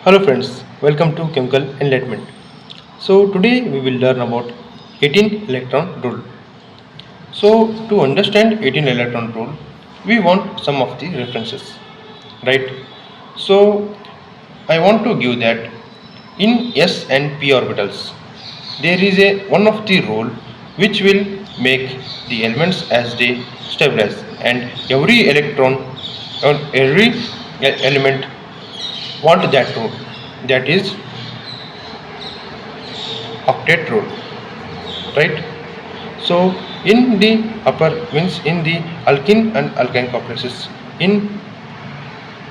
Hello friends, welcome to Chemical Enlightenment. So today we will learn about 18 electron rule. So to understand 18 electron rule, we want some of the references, right? So I want to give that in s and p orbitals, there is a one of the rule which will make the elements as they stabilize, and every electron or every element want that rule, that is octet rule, right? So in the upper means in the alkene and alkyne complexes in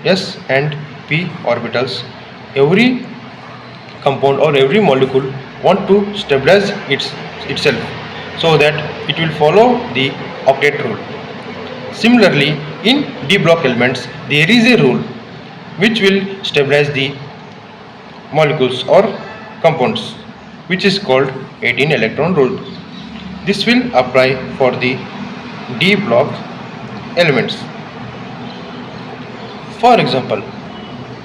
s and p orbitals, every compound or every molecule want to stabilize itself, so that it will follow the octet rule. Similarly, in d block elements there is a rule which will stabilize the molecules or compounds, which is called 18 electron rule. This will apply for the d block elements. For example,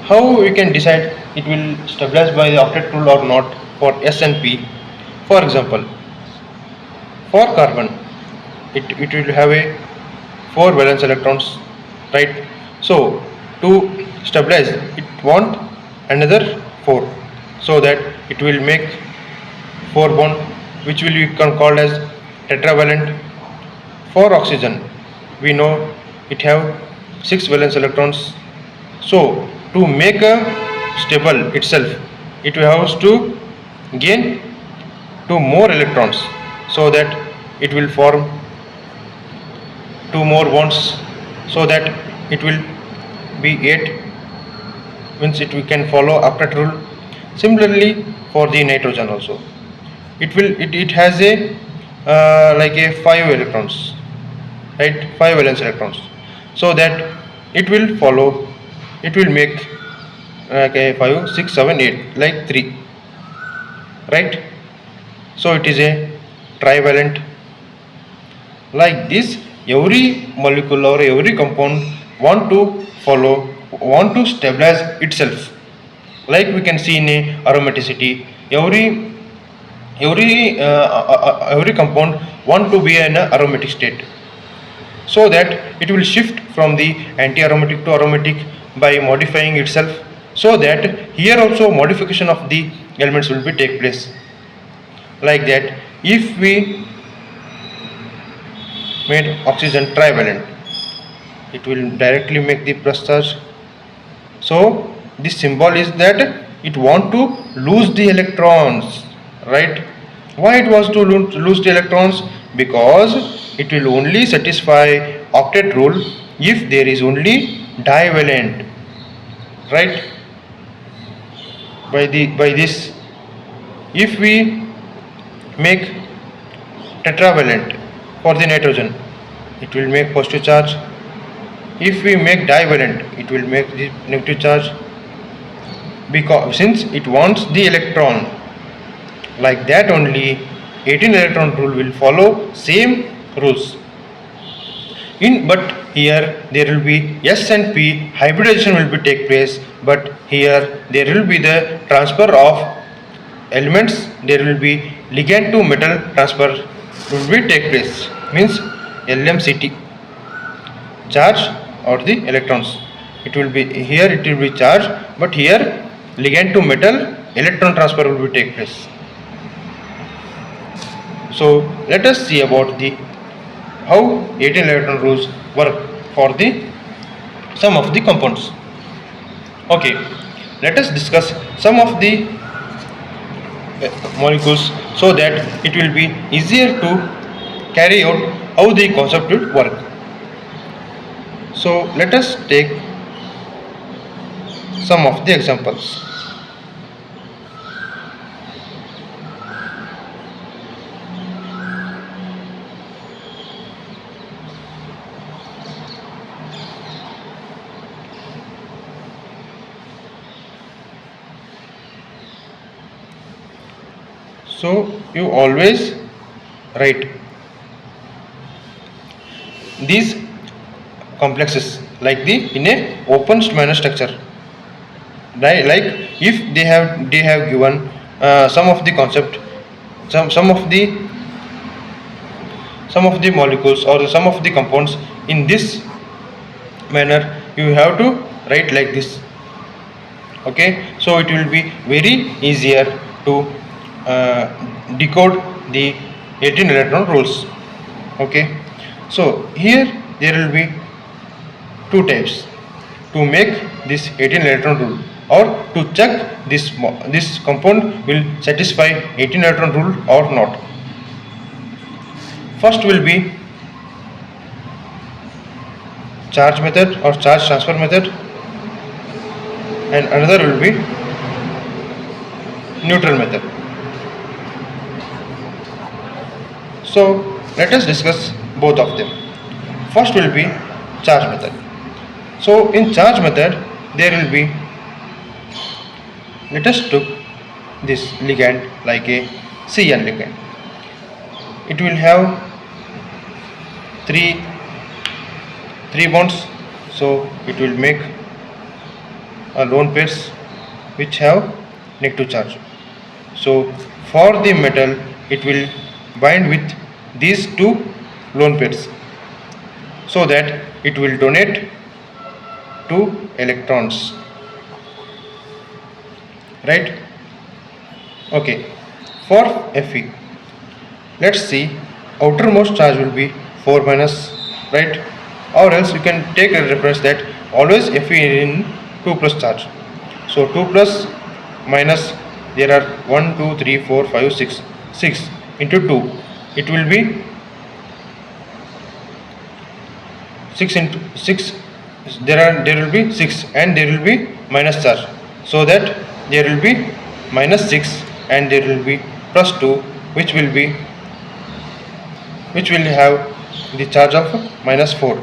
how we can decide it will stabilize by the octet rule or not for s and p? For example, for carbon, it will have a 4 valence electrons, right? So to stabilize it want another 4, so that it will make 4 bond, which will be called as tetravalent. For oxygen, we know it have 6 valence electrons. So to make a stable itself, it has to gain 2 more electrons, so that it will form 2 more bonds, so that it will be 8, means it we can follow octet rule. Similarly, for the nitrogen also, it has a like a 5 electrons, right? 5 valence electrons, so that it will follow, it will make like a 5 6 7 8 like 3, right? So it is a trivalent. Like this, every molecule or every compound want to follow, want to stabilize itself. Like we can see in a aromaticity, every compound want to be in an aromatic state, so that it will shift from the anti-aromatic to aromatic by modifying itself, so that here also modification of the elements will be take place. Like that, if we made oxygen trivalent, it will directly make the plus charge. So this symbol is that it want to lose the electrons, right? Why it was to lose the electrons? Because it will only satisfy octet rule if there is only divalent, right? By this, if we make tetravalent for the nitrogen, it will make positive charge. If we make divalent, it will make the negative charge, because since it wants the electron. Like that only 18 electron rule will follow same rules. But here there will be s and p hybridization will be take place, but here there will be the transfer of elements, there will be ligand to metal transfer will be take place, means LMCT, charge or the electrons. It will be here, it will be charge, but here ligand to metal electron transfer will be take place. So let us see about the how 18 electron rules work for the some of the compounds. Okay, let us discuss some of the molecules, so that it will be easier to carry out how the concept will work. So let us take some of the examples. So you always write these complexes like the in a open manner structure. right? Like if they have given some of the concept, some of the molecules or some of the compounds in this manner, you have to write like this. Okay, so it will be very easier to uh, decode the 18 electron rules. Okay, so here there will be two types to make this 18 electron rule, or to check this compound will satisfy 18 electron rule or not. First will be charge method or charge transfer method, and another will be neutral method. So let us discuss both of them. First will be charge method. So in charge method there will be, let us took this ligand like a CN ligand. It will have three bonds, so it will make a lone pairs which have negative charge. So for the metal it will bind with these two lone pairs, so that it will donate 2 electrons, right? Okay, for Fe, let's see, outermost charge will be 4 minus, right? Or else you can take a reference that always Fe in 2 plus charge. So 2 plus minus, there are 1 2 3 4 5 6 6 into 2, it will be 6 into 6, there will be 6 and there will be minus charge, so that there will be minus 6 and there will be plus 2, which will have the charge of minus 4.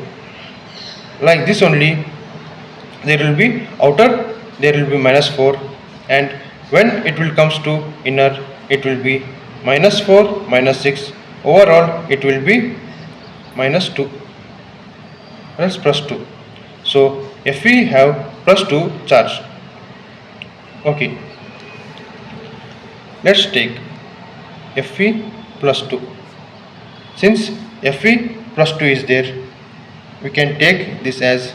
Like this only, there will be outer, there will be minus 4, and when it will comes to inner, it will be minus 4 minus 6, overall it will be minus 2 else plus 2. So Fe have plus 2 charge. Okay, let's take Fe plus 2. Since Fe plus 2 is there, we can take this as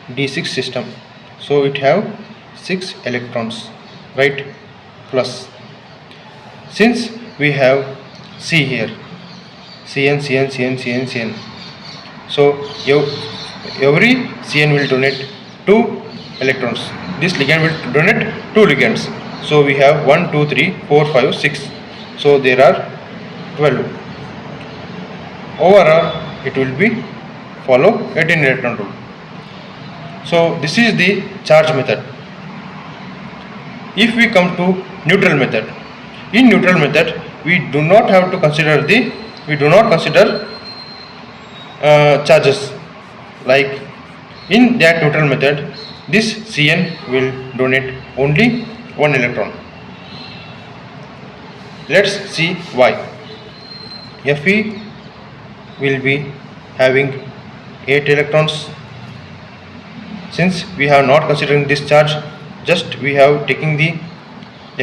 D6 system. So it have 6 electrons, right? Plus, since we have C here, Cn, Cn, Cn, Cn, Cn. So every Cn will donate 2 electrons. This ligand will donate 2 ligands. So we have 1 2 3 4 5 6. So there are 12. Overall it will be follow 18 electron rule. So this is the charge method. If we come to neutral method, in neutral method we do not consider charges. Like in that neutral method, this Cn will donate only 1 electron. Let's see why. Fe will be having 8 electrons. Since we have not considering this charge, just we have taking the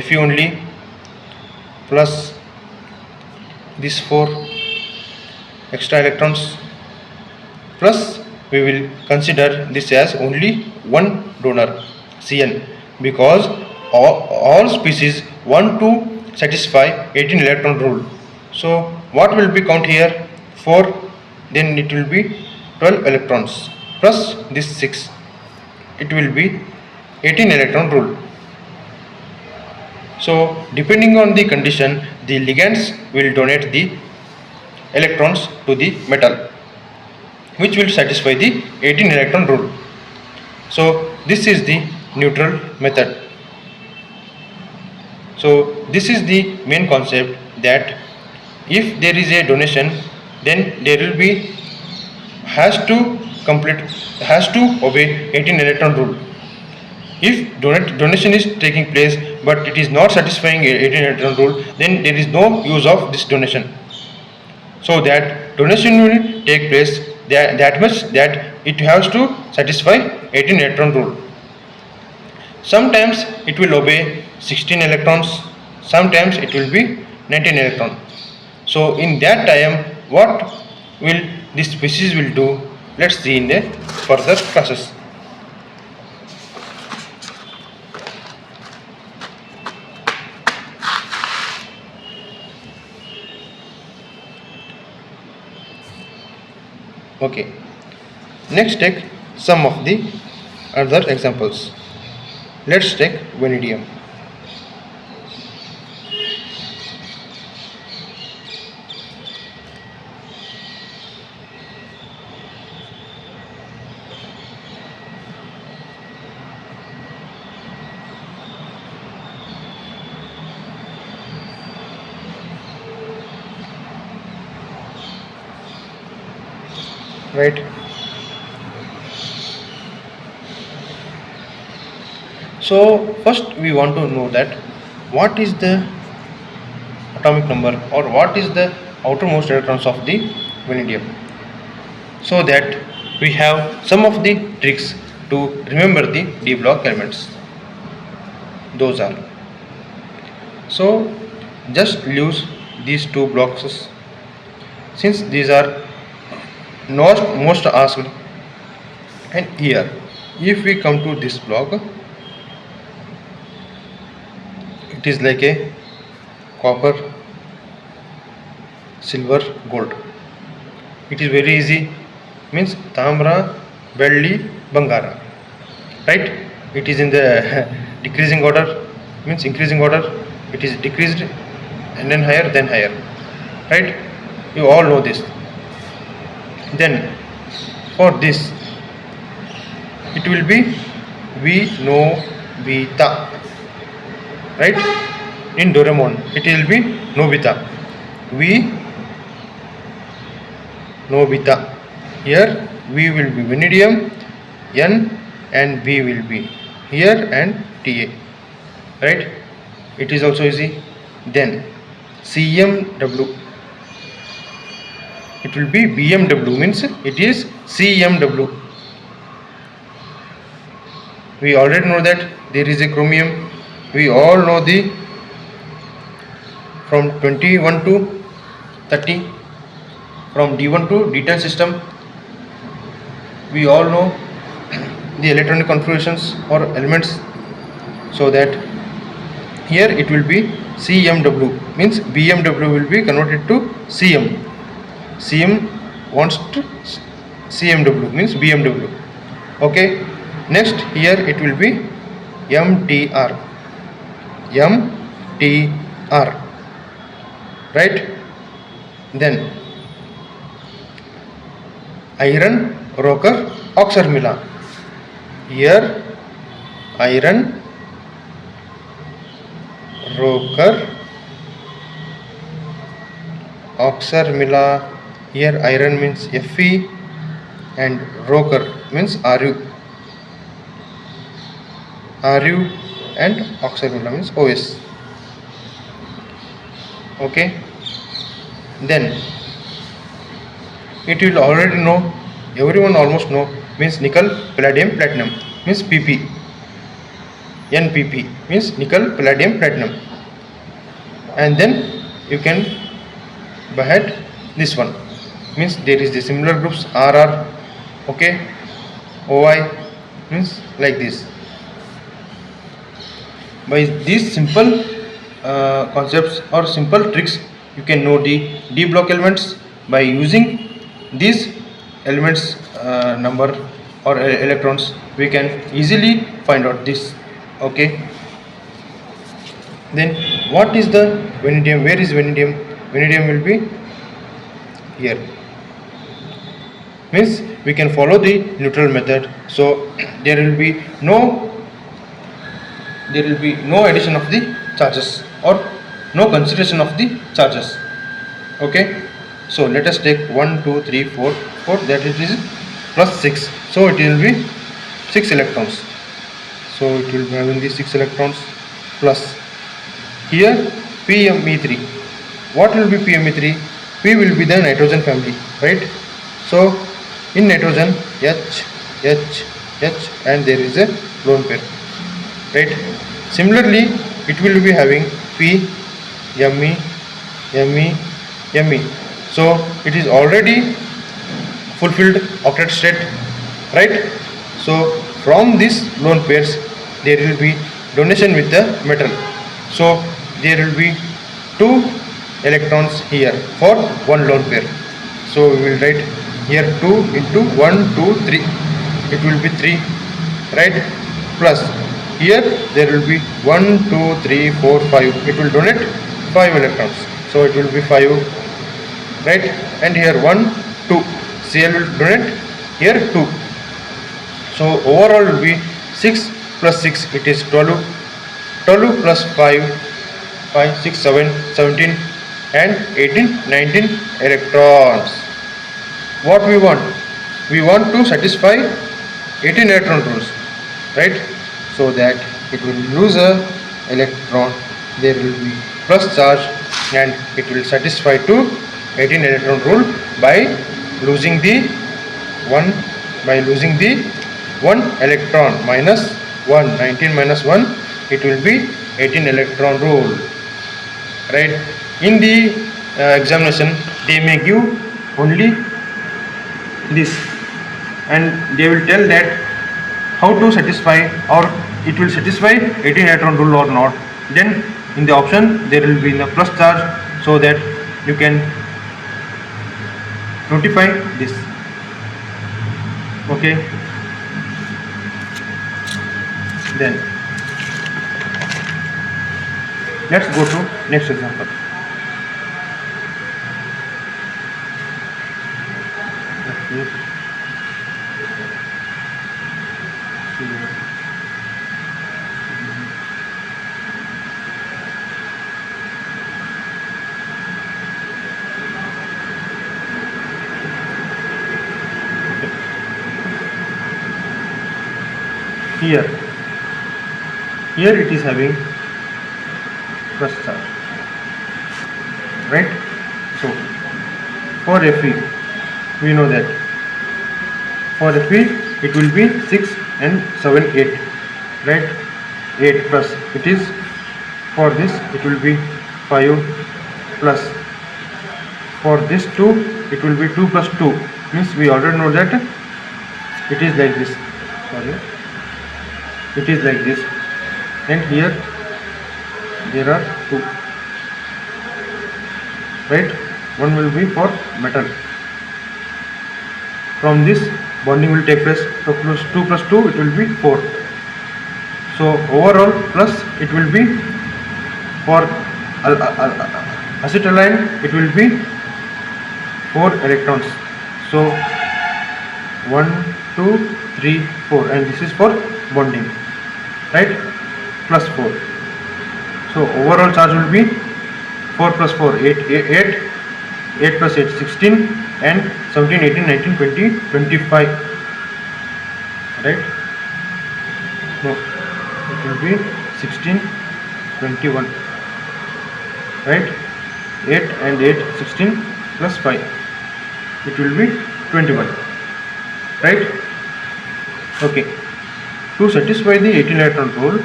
Fe only, plus these 4 extra electrons, plus we will consider this as only one donor Cn, because all species want to satisfy 18 electron rule. So what will be count here? 4, then it will be 12 electrons plus this 6, it will be 18 electron rule. So depending on the condition, the ligands will donate the electrons to the metal, which will satisfy the 18 electron rule. So this is the neutral method. So this is the main concept, that if there is a donation, then there will be has to obey 18 electron rule. If donation is taking place but it is not satisfying 18 electron rule, then there is no use of this donation. So that donation will take place that much that it has to satisfy 18 electron rule. Sometimes it will obey 16 electrons, sometimes it will be 19 electron. So in that time what will this species will do, let's see in the further classes. Okay, next take some of the other examples. Let's take vanadium. Right. So first we want to know that what is the atomic number or what is the outermost electrons of the vanadium, so that we have some of the tricks to remember the d block elements. Those are, so just use these two blocks since these are most asked. And here if we come to this block, it is like a copper, silver, gold. It is very easy, means tamra, belli, bangara, right? It is in the decreasing order, means increasing order. It is decreased and then higher, right? You all know this. Then for this it will be V no beta, right? In Doraemon it will be Nobita, V Nobita. Here V will be vanadium, N and B will be here and Ta, right? It is also easy. Then CMW, it will be BMW, means it is CMW. We already know that there is a chromium. We all know the from 21 to 30, from D1 to D10 system. We all know the electronic configurations or elements, so that here it will be CMW, means BMW will be converted to CM. CM wants to CMW, means BMW. Okay, next here it will be MTR, right? Then iron, rocker, oxarmila. Here iron, rocker, oxarmila. Here iron means Fe and rocker means Ru, and oxarmila means Os. Okay, then it will already know, everyone almost know, means nickel, palladium, platinum, means Pp. NPP means nickel, palladium, platinum. And then you can behead this one, means there is the similar groups RR, okay, OI, means like this. By these simple concepts or simple tricks, you can know the D block elements. By using these elements number or electrons, we can easily find out this. Okay, then what is the vanadium? Where is vanadium? Vanadium will be here, means we can follow the neutral method, so there will be no addition of the charges or no consideration of the charges. Okay, so let us take 1 2 3 4 4, that it is plus 6, so it will be 6 electrons. So it will be having the 6 electrons plus here PMe3. What will be PMe3? P will be the nitrogen family, right? So in nitrogen H, H, H, and there is a lone pair. right? Similarly, it will be having P, Me, Me, Me. So it is already fulfilled octet state, right? So from these lone pairs there will be donation with the metal. So there will be two electrons here for one lone pair. So we will write here 2 into 1 2 3, it will be 3, right? Plus here there will be 1 2 3 4 5, it will donate 5 electrons, so it will be 5, right? And here 1 2, Cl will donate here 2, so overall will be 6 plus 6, it is 12, 12 plus 5, 5 6 7 17 and 18 19 electrons. What we want? We want to satisfy 18 electron rules, right? So that it will lose a electron, there will be plus charge, and it will satisfy to 18 electron rule by losing the one electron, minus 1, 19 minus 1, it will be 18 electron rule, right? In the examination they may give only this, and they will tell that how to satisfy, or it will satisfy 18 electron rule or not. Then in the option there will be the plus charge, so that you can notify this. Okay, then let's go to next example. Here it is having plus charge, right? So for Fe we know that for Fe it will be 6 and 7 8, right? 8 plus, it is for this it will be 5 plus, for this 2 it will be 2 plus 2, means we already know that it is like this, it is like this, and here there are 2, right? One will be for metal. From this bonding will take place, so plus 2 plus 2 it will be 4. So overall plus it will be for acetylene, it will be 4 electrons. So 1 2 3 4, and this is for bonding, right? Plus 4. So overall charge will be 4 plus 4 8 plus 8 16, and 17 18 19 20 25, right? No, it will be 16 21, right? 8 and 8 16 plus 5, it will be 21, right? Okay, to satisfy the 18 electron rule,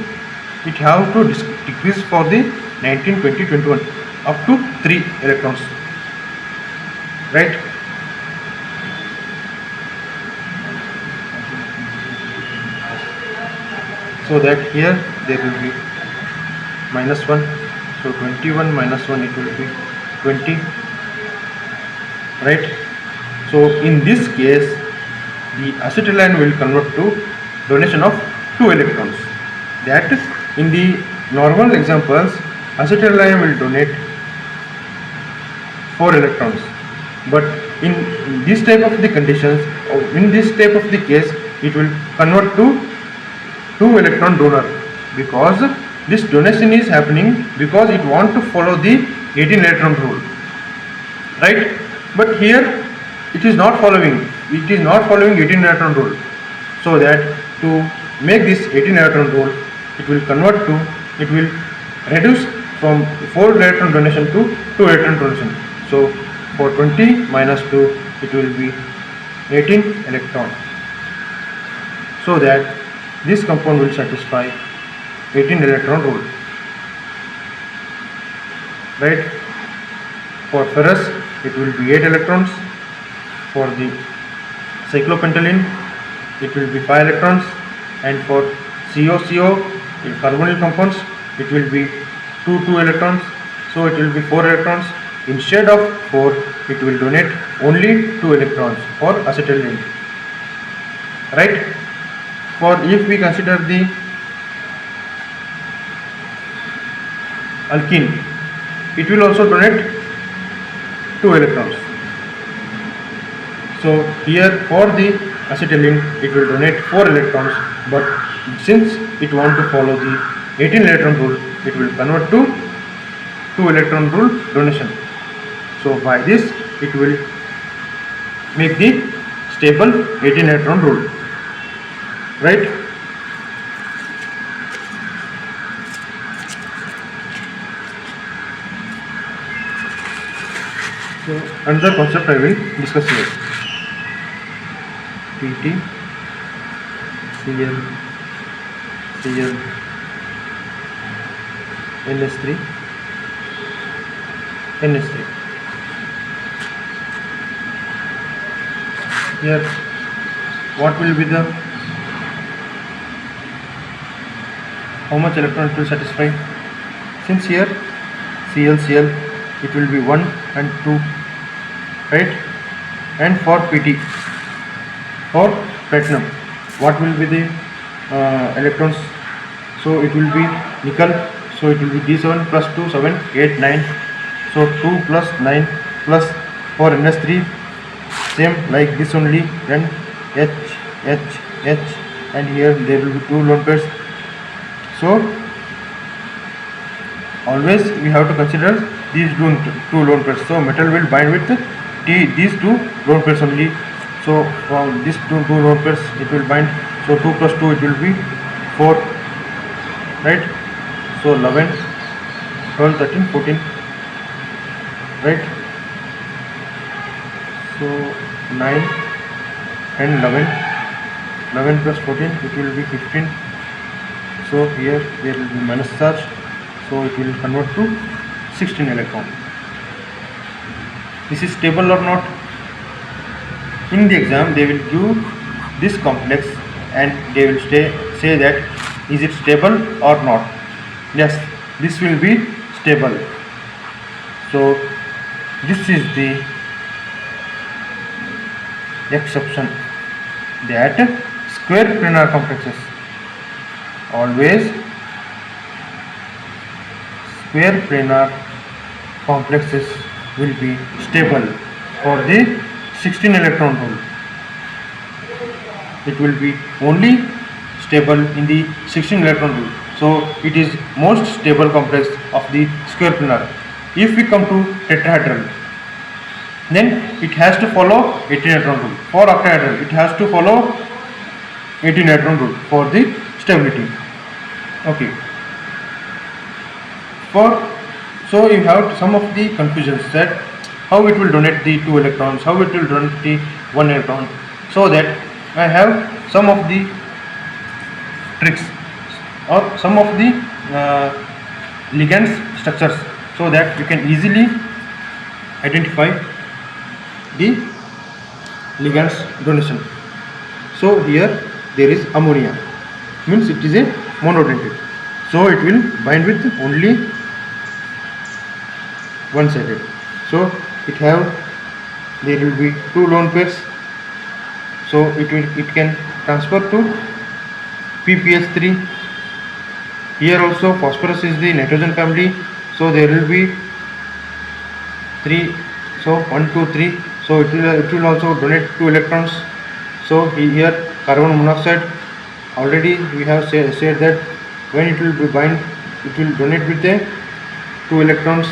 it have to decrease for the 19 20 21 up to 3 electrons, right? So that here there will be minus 1, so 21 minus 1, it will be 20, right? So in this case the acetylene will convert to donation of 2 electrons. That in the normal examples acetylene will donate 4 electrons, but in this type of the conditions, or in this type of the case, it will convert to 2 electron donor, because this donation is happening because it want to follow the 18 electron rule, right? But here it is not following 18 electron rule, so that to make this 18 electron rule, it will reduce from 4 electron donation to 2 electron donation. So for 20 minus 2, it will be 18 electron, so that this compound will satisfy 18 electron rule, right? For ferrous it will be 8 electrons. For the cyclopentylene it will be 5 electrons, and for CO in carbonyl compounds it will be 2 electrons, so it will be 4 electrons. Instead of 4 it will donate only 2 electrons for acetylene, right? For if we consider the alkene, it will also donate 2 electrons. So here for the acetylene it will donate 4 electrons, but since it want to follow the 18 electron rule, it will convert to 2 electron rule donation. So by this it will make the stable 18 electron rule, right? So another concept I will discuss here. PT, Cl, Cl, NS3, NS3. Here, what will be the, how much electron it will satisfy? Since here Cl, Cl, it will be 1 and 2, right? And for PT, for platinum, what will be the electrons? So it will be nickel, so it will be D7 plus 2, 7, 8, 9. So 2 plus 9 plus for NS3, same like this only, then H, H, H, and here there will be 2 lone pairs. So always we have to consider these two lone pairs. So metal will bind with these 2 lone pairs only. So from these two lone pairs it will bind. So 2 plus 2 it will be 4, right? So 11, 12, 13, 14, right? So 9 and 11, 11 plus 14 it will be 15. So here there will be minus charge, so it will convert to 16 electron. This is stable or not? In the exam they will give this complex and they will say that is it stable or not. Yes, this will be stable. So this is the exception, that square planar complexes, always square planar complexes will be stable for the 16 electron rule. It will be only stable in the 16 electron rule. So it is most stable complex of the square planar. If we come to tetrahedral, then it has to follow 18 electron rule. For octahedral, it has to follow 18 electron rule for the stability. Okay. So you have some of the confusions that how it will donate the 2 electrons, how it will donate the 1 electron. So that I have some of the tricks or some of the ligand structures, so that you can easily identify the ligand's donation. So here there is ammonia, means it is a monodentate, so it will bind with only one sided. So there will be 2 lone pairs, so it can transfer to PPH3. Here also phosphorus is the nitrogen family, so there will be 3, so 1, 2, 3. So it will also donate 2 electrons. So here carbon monoxide, already we have said that when it will be bind, it will donate with the 2 electrons,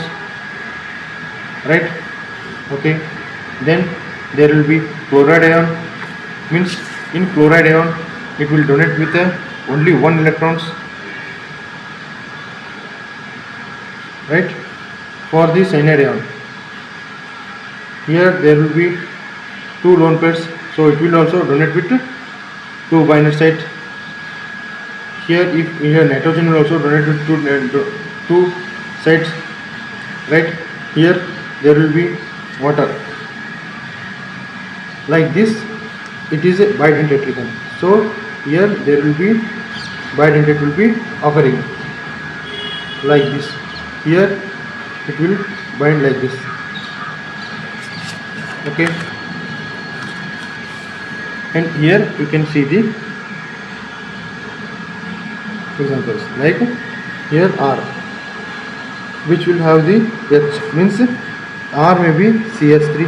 right? Okay. Then there will be chloride ion, means in chloride ion it will donate with only 1 electrons, right? For the cyanide ion, here there will be 2 lone pairs, so it will also donate with 2 binder sites. here if here nitrogen will also donate to two sides, right? Here there will be water. Like this, it is a bidentate region. So here there will be bidentate will be occurring like this. Here it will bind like this. Okay, and here you can see the examples, like here R, which will have the H, means R may be CH3,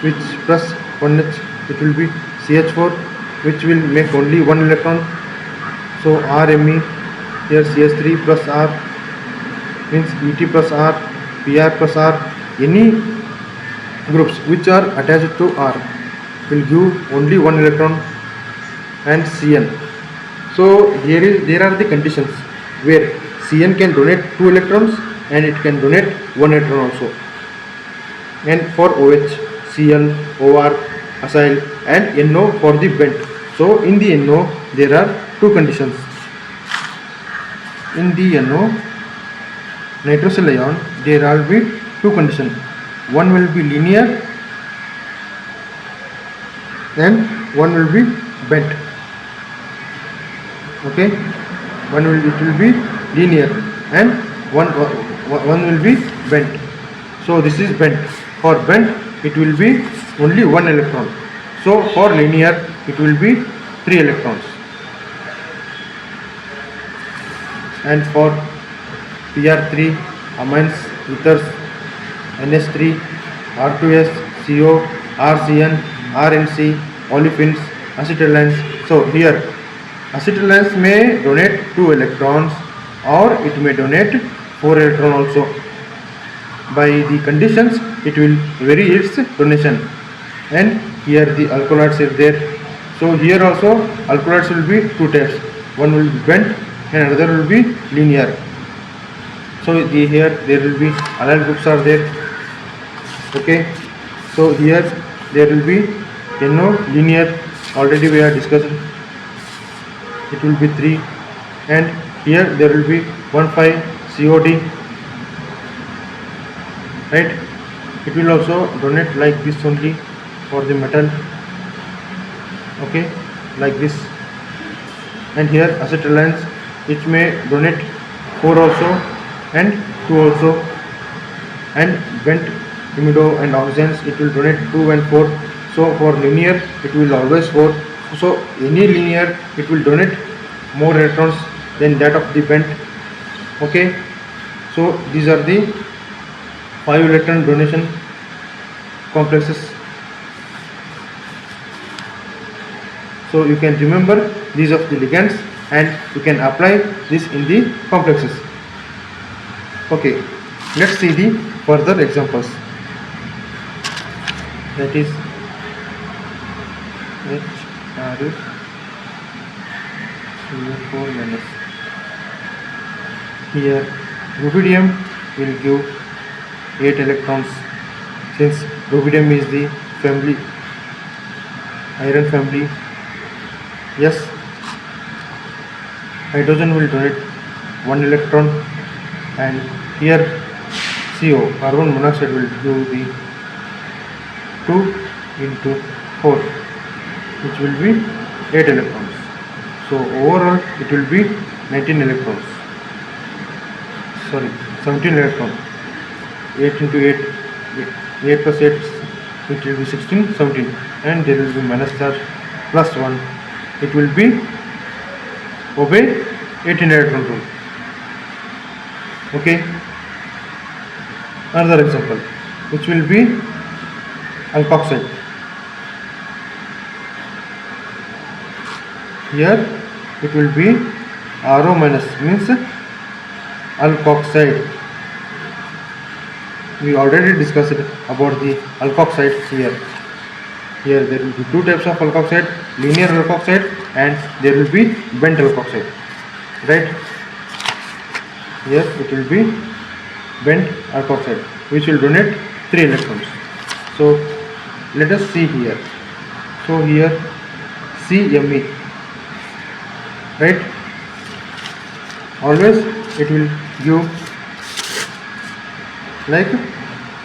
which plus 1H, it will be CH4, which will make only one electron. So RMe, here CH3 plus R means Et plus R, Pr plus R. Any groups which are attached to R will give only one electron, and Cn. So there are the conditions where Cn can donate 2 electrons and it can donate 1 electron also. And for OH, Cl, OR, acyl and NO for the bent. So in the NO there are 2 conditions. In the NO nitrosyl ion there will be 2 conditions. One will be linear and one will be bent. Okay, it will be linear and one will be bent. So this is bent. For bent it will be only 1 electron. So for linear it will be 3 electrons. And for PR3, amines, ethers, NH3, R2S, CO, RCN, RNC, olefins, acetylenes. So here acetylenes may donate 2 electrons or it may donate 4 electrons also. By the conditions it will vary its donation. And here the alkaloids is there. So here also alkaloids will be 2 types. One will be bent and another will be linear. So here there will be allyl groups are there. Okay, so here there will be NO linear, already we have discussed, it will be 3, and here there will be 1,5 COD, right? It will also donate like this only for the metal. Okay, like this. And here acetylenes, it may donate 4 also and 2 also, and bent imido and oxygens it will donate 2 and 4. So for linear it will always 4. So any linear it will donate more electrons than that of the bent. Okay, so these are the 5 electron donation complexes. So you can remember these of the ligands and you can apply this in the complexes. Okay, let's see the further examples. That is HRCO4 minus. Here rubidium will give 8 electrons, since rubidium is the family, iron family. Yes, hydrogen will donate 1 electron, and here CO, carbon monoxide, will give the 2 into 4, which will be 8 electrons. So overall it will be 19 electrons. Sorry, 17 electrons. 8 into 8, 8 plus 8, it will be 16, 17, and there will be minus charge plus 1. It will be obey 18 electron rule. Okay. Another example, which will be alkoxide. Here it will be RO minus, means alkoxide. We already discussed about the alkoxides here. Here there will be 2 types of alkoxide, linear alkoxide and there will be bent alkoxide, right? Here it will be bent alkoxide, which will donate 3 electrons. So let us see here. So here CMe, right? Always it will give, like,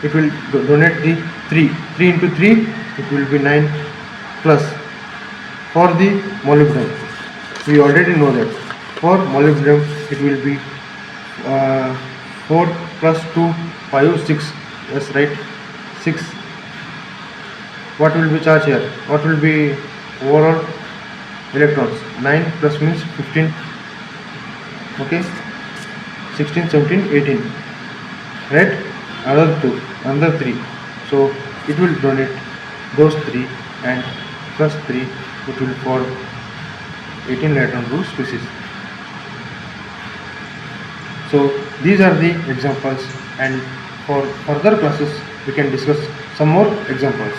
it will donate the 3 into 3, it will be 9 plus. For the molybdenum, we already know that for molybdenum it will be 4 plus 2, 5, 6. Yes, right, 6. What will be charge here? What will be overall electrons? 9 plus means 15. Okay, 16, 17, 18. Right? Another 2, another 3. So it will donate those 3 and plus 3. It will form 18 electron group species. So these are the examples, and for further classes we can discuss some more examples.